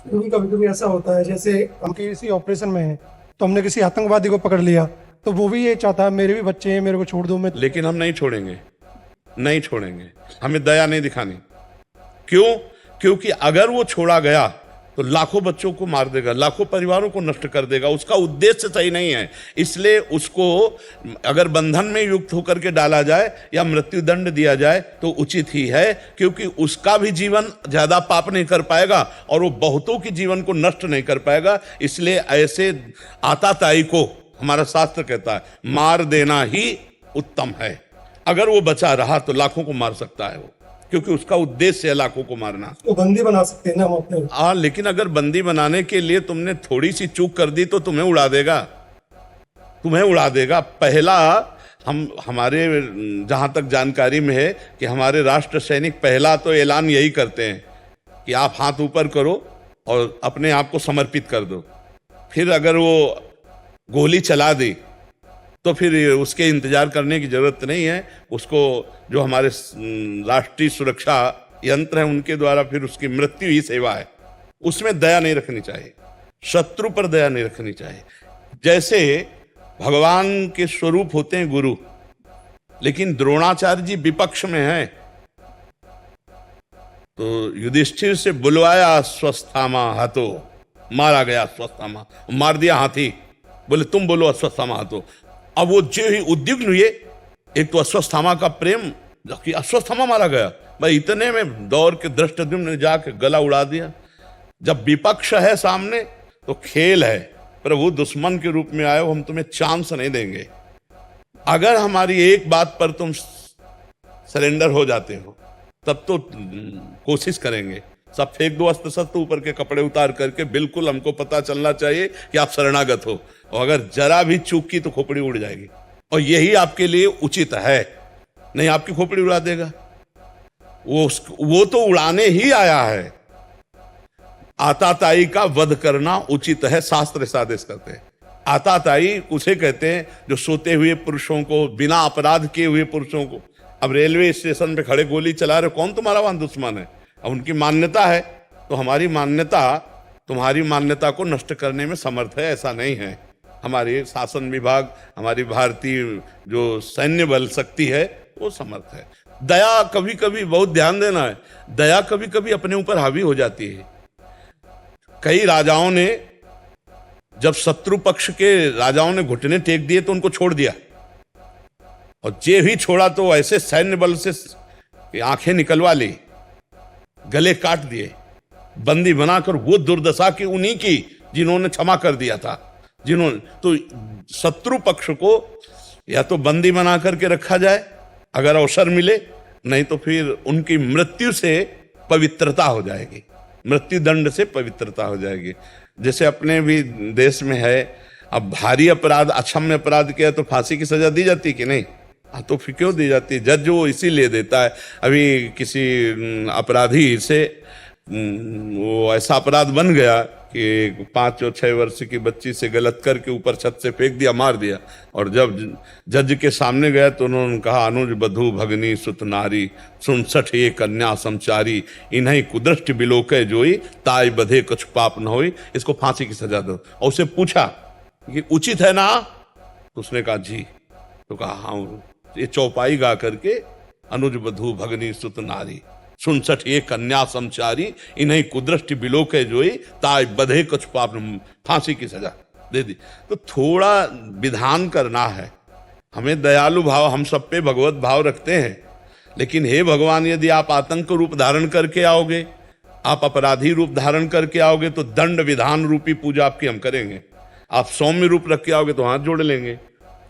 क्योंकि कभी कभी ऐसा होता है, जैसे हम किसी ऑपरेशन में हैं तो हमने किसी आतंकवादी को पकड़ लिया, तो वो भी ये चाहता है मेरे भी बच्चे हैं, मेरे को छोड़ दो। मैं लेकिन हम नहीं छोड़ेंगे, नहीं छोड़ेंगे। हमें दया नहीं दिखानी। क्यों? क्योंकि अगर वो छोड़ा गया तो लाखों बच्चों को मार देगा, लाखों परिवारों को नष्ट कर देगा। उसका उद्देश्य सही नहीं है। इसलिए उसको अगर बंधन में युक्त होकर के डाला जाए या मृत्यु दंड दिया जाए तो उचित ही है, क्योंकि उसका भी जीवन ज्यादा पाप नहीं कर पाएगा और वो बहुतों के जीवन को नष्ट नहीं कर पाएगा। इसलिए ऐसे आताताई को हमारा शास्त्र कहता है मार देना ही उत्तम है। अगर वो बचा रहा तो लाखों को मार सकता है वो, क्योंकि उसका उद्देश्य है लाखों को मारना। तो बंदी बना सकते हैं ना हम अपने। हाँ, लेकिन अगर बंदी बनाने के लिए तुमने थोड़ी सी चूक कर दी तो तुम्हें उड़ा देगा, तुम्हें उड़ा देगा। पहला हमारे जहां तक जानकारी में है कि हमारे राष्ट्र सैनिक पहला तो ऐलान यही करते हैं कि आप हाथ ऊपर करो और अपने आप को समर्पित कर दो। फिर अगर वो गोली चला दी तो फिर उसके इंतजार करने की जरूरत नहीं है। उसको जो हमारे राष्ट्रीय सुरक्षा यंत्र है उनके द्वारा फिर उसकी मृत्यु ही सेवा है। उसमें दया नहीं रखनी चाहिए, शत्रु पर दया नहीं रखनी चाहिए। जैसे भगवान के स्वरूप होते हैं गुरु, लेकिन द्रोणाचार्य जी विपक्ष में हैं, तो युधिष्ठिर से बुलवाया अश्वत्थामा हतो, मारा गया अश्वत्थामा, मार दिया हाथी। बोले तुम बोलो अश्वत्थामा हतो। अब वो जो ही उद्विग्न हुए, एक तो अश्वत्थामा का प्रेम कि अश्वत्थामा मारा गया, भाई इतने में दौड़ के धृष्टद्युम्न ने जाके गला उड़ा दिया। जब विपक्ष है सामने तो खेल है, प्रभु दुश्मन के रूप में आए हो, हम तुम्हें चांस नहीं देंगे। अगर हमारी एक बात पर तुम सरेंडर हो जाते हो तब तो कोशिश करेंगे, सब फेंक दो अस्त्र शस्त्र, ऊपर के कपड़े उतार करके। बिल्कुल हमको पता चलना चाहिए कि आप शरणागत हो, और अगर जरा भी चूक की तो खोपड़ी उड़ जाएगी, और यही आपके लिए उचित है। नहीं आपकी खोपड़ी उड़ा देगा वो तो उड़ाने ही आया है। आताताई का वध करना उचित है, शास्त्र ऐसा आदेश करते हैं। आताताई उसे कहते हैं जो सोते हुए पुरुषों को, बिना अपराध किए हुए पुरुषों को, अब रेलवे स्टेशन पे खड़े गोली चला रहे, कौन तुम्हारा वहां दुश्मन है? अब उनकी मान्यता है, तो हमारी मान्यता तुम्हारी मान्यता को नष्ट करने में समर्थ है, ऐसा नहीं है। हमारी शासन विभाग, हमारी भारतीय जो सैन्य बल शक्ति है वो समर्थ है। दया कभी कभी, बहुत ध्यान देना है, दया कभी कभी अपने ऊपर हावी हो जाती है। कई राजाओं ने, जब शत्रु पक्ष के राजाओं ने घुटने टेक दिए तो उनको छोड़ दिया, और जे भी छोड़ा तो ऐसे सैन्य बल से आंखें निकलवा ली, गले काट दिए, बंदी बनाकर। वो दुर्दशा की उन्हीं की जिन्होंने क्षमा कर दिया था, जिन्होंने। तो शत्रु पक्ष को या तो बंदी बना करके रखा जाए अगर अवसर मिले, नहीं तो फिर उनकी मृत्यु से पवित्रता हो जाएगी, मृत्यु दंड से पवित्रता हो जाएगी। जैसे अपने भी देश में है, अब भारी अपराध, अक्षम्य अपराध किया तो फांसी की सजा दी जाती कि नहीं? तो फिर क्यों दी जाती है? जज वो इसीलिए देता है। अभी किसी अपराधी से वो ऐसा अपराध बन गया कि 5 और 6 वर्ष की बच्ची से गलत करके ऊपर छत से फेंक दिया, मार दिया। और जब जज के सामने गया तो उन्होंने कहा, अनुज बधू भगनी सुत नारी, 67 ये कन्या समचारी, इन्हीं कुदृष्ट बिलोके जोई, ताई बधे कुछ पाप न होई, इसको फांसी की सजा दो। और उसे पूछा कि उचित है ना? तो उसने कहा जी। तो कहा हाँ, ये चौपाई गा करके, अनुज बधू भगनी सुत नारी, 67 ये कन्या समचारी, इन्हीं कुदृष्टि बिलोके जोई, ताई बधे कुछ पाप, फांसी की सजा दे दी। तो थोड़ा विधान करना है हमें। दयालु भाव, हम सब पे भगवत भाव रखते हैं, लेकिन हे भगवान, यदि आप आतंक रूप धारण करके आओगे, आप अपराधी रूप धारण करके आओगे, तो दंड विधान रूपी पूजा आपकी हम करेंगे। आप सौम्य रूप रख के आओगे तो हाथ जोड़ लेंगे।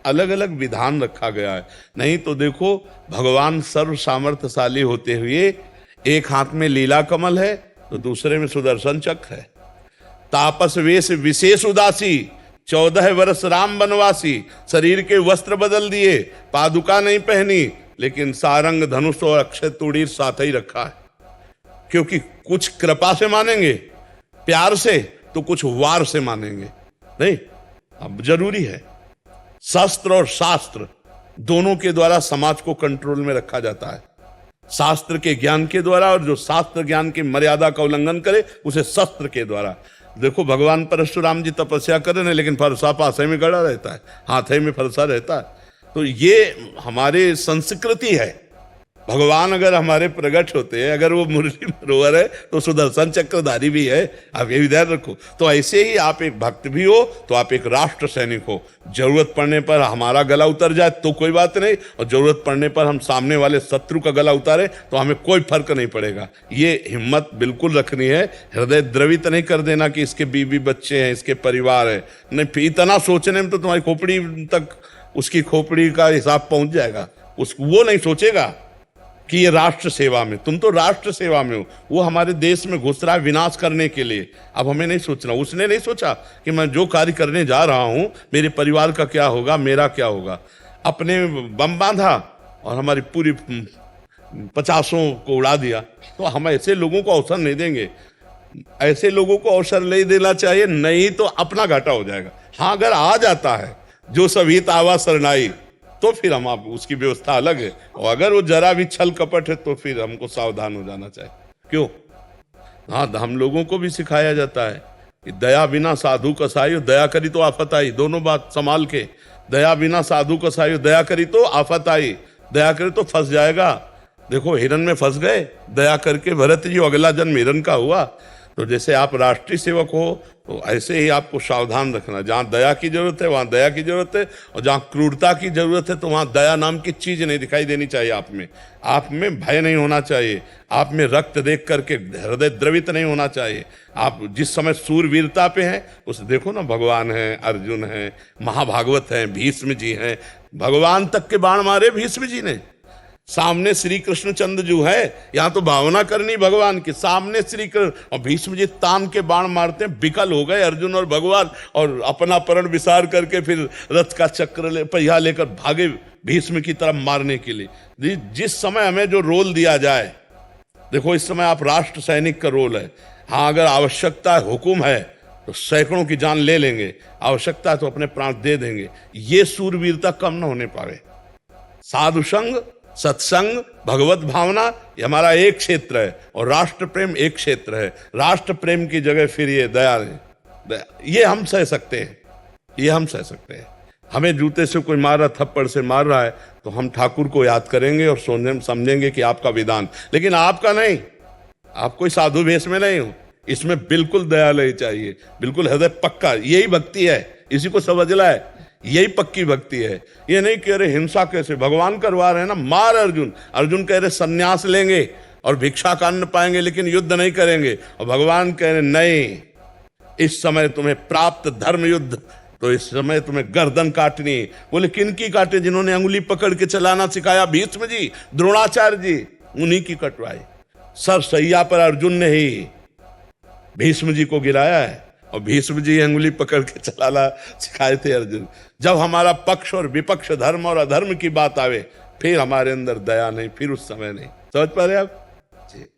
अलग अलग विधान रखा गया है। नहीं तो देखो, भगवान सर्व सामर्थ्यशाली होते हुए एक हाथ में लीला कमल है तो दूसरे में सुदर्शन चक्र है। तापस वेश विशेष उदासी, 14 वर्ष राम बनवासी, शरीर के वस्त्र बदल दिए, पादुका नहीं पहनी, लेकिन सारंग धनुष और अक्षय तुड़ीर साथ ही रखा है। क्योंकि कुछ कृपा से मानेंगे, प्यार से, तो कुछ वार से मानेंगे। नहीं, अब जरूरी है। शस्त्र और शास्त्र दोनों के द्वारा समाज को कंट्रोल में रखा जाता है। शास्त्र के ज्ञान के द्वारा, और जो शास्त्र ज्ञान की मर्यादा का उल्लंघन करे उसे शस्त्र के द्वारा। देखो भगवान परशुराम जी तपस्या कर रहे हैं, लेकिन फरसा पासे में गड़ा रहता है, हाथे में फरसा रहता है। तो ये हमारे संस्कृति है। भगवान अगर हमारे प्रकट होते हैं, अगर वो मुरली मनोहर है तो सुदर्शन चक्रधारी भी है, आप ये भी ध्यान रखो। तो ऐसे ही आप एक भक्त भी हो तो आप एक राष्ट्र सैनिक हो। जरूरत पड़ने पर हमारा गला उतर जाए तो कोई बात नहीं, और जरूरत पड़ने पर हम सामने वाले शत्रु का गला उतारे तो हमें कोई फर्क नहीं पड़ेगा। ये हिम्मत बिल्कुल रखनी है, हृदय द्रवित नहीं कर देना कि इसके बीवी बच्चे हैं, इसके परिवार है। नहीं, इतना सोचने में तो तुम्हारी खोपड़ी तक, उसकी खोपड़ी का हिसाब पहुंच जाएगा। वो नहीं सोचेगा कि ये राष्ट्र सेवा में, तुम तो राष्ट्र सेवा में हो। वो हमारे देश में घुस रहा है विनाश करने के लिए। अब हमें नहीं सोचना, उसने नहीं सोचा कि मैं जो कार्य करने जा रहा हूं मेरे परिवार का क्या होगा, मेरा क्या होगा। अपने बम बांधा और हमारी पूरी 50 को उड़ा दिया। तो हम ऐसे लोगों को अवसर नहीं देंगे, ऐसे लोगों को अवसर नहीं देना चाहिए, नहीं तो अपना घाटा हो जाएगा। हाँ, अगर आ जाता है जो सभी तावा शरणाई तो फिर हम आप उसकी व्यवस्था अलग है, और अगर वो जरा भी छल कपट है तो फिर हमको सावधान हो जाना चाहिए। क्यों? हाँ, हम लोगों को भी सिखाया जाता है कि दया बिना साधु कसाई, दया करी तो आफत आई। दोनों बात संभाल के, दया बिना साधु कसाई, दया करी तो आफत आई, दया करी तो फंस जाएगा। देखो हिरन में फंस गए, दया करके भरत जी अगला जन्म हिरन का हुआ। तो जैसे आप राष्ट्रीय सेवक हो तो ऐसे ही आपको सावधान रखना। जहां दया की जरूरत है वहां दया की जरूरत है, और जहां क्रूरता की जरूरत है तो वहां दया नाम की चीज नहीं दिखाई देनी चाहिए आप में। आप में भय नहीं होना चाहिए, आप में रक्त देख करके हृदय द्रवित नहीं होना चाहिए। आप जिस समय सूरवीरता पे हैं उस देखो ना, भगवान है, अर्जुन है, महाभागवत है, भीष्म जी हैं। भगवान तक के बाण मारे भीष्म जी ने। सामने श्री कृष्ण चंद्र जो है, यहाँ तो भावना करनी भगवान की, सामने श्री कृष्ण, और भीष्म जी तान के बाण मारते हैं, विकल हो गए अर्जुन और भगवान, और अपना परण विसार करके फिर रथ का चक्र पहिया लेकर भागे भीष्म की तरफ मारने के लिए। जिस समय हमें जो रोल दिया जाए, देखो इस समय आप राष्ट्र सैनिक का रोल है। हाँ, अगर आवश्यकता है, हुकुम है तो सैकड़ों की जान ले लेंगे, आवश्यकता है तो अपने प्राण दे देंगे। ये सूरवीरता कम न होने पावे। साधु संग, सत्संग, भगवत भावना, ये हमारा एक क्षेत्र है, और राष्ट्र प्रेम एक क्षेत्र है। राष्ट्र प्रेम की जगह फिर ये दया, ये हम सह सकते हैं, ये हम सह सकते हैं। हमें जूते से कोई मार रहा, थप्पड़ से मार रहा है तो हम ठाकुर को याद करेंगे और समझेंगे कि आपका विधान, लेकिन आपका नहीं। आप कोई साधु वेश में नहीं हो, इसमें बिल्कुल दया नहीं चाहिए, बिल्कुल हृदय पक्का। यही भक्ति है, इसी को समझना है, यही पक्की भक्ति है। ये नहीं कह रहे हिंसा कैसे, भगवान करवा रहे हैं ना, मार अर्जुन। अर्जुन कह रहे संन्यास लेंगे और भिक्षा का अन्न पाएंगे लेकिन युद्ध नहीं करेंगे, और भगवान कह रहे नहीं, इस समय तुम्हें प्राप्त धर्म युद्ध, तो इस समय तुम्हें गर्दन काटनी। बोले किनकी काटे? जिन्होंने अंगुली पकड़ के चलाना सिखाया, भीष्म जी, द्रोणाचार्य जी, उन्हीं की कटवाई। सर सैया पर अर्जुन ने ही भीष्म जी को गिराया है, और भीष्म जी अंगुली पकड़ के चलाना सिखाए थे अर्जुन। जब हमारा पक्ष और विपक्ष, धर्म और अधर्म की बात आवे, फिर हमारे अंदर दया नहीं, फिर उस समय नहीं। समझ पा रहे आप?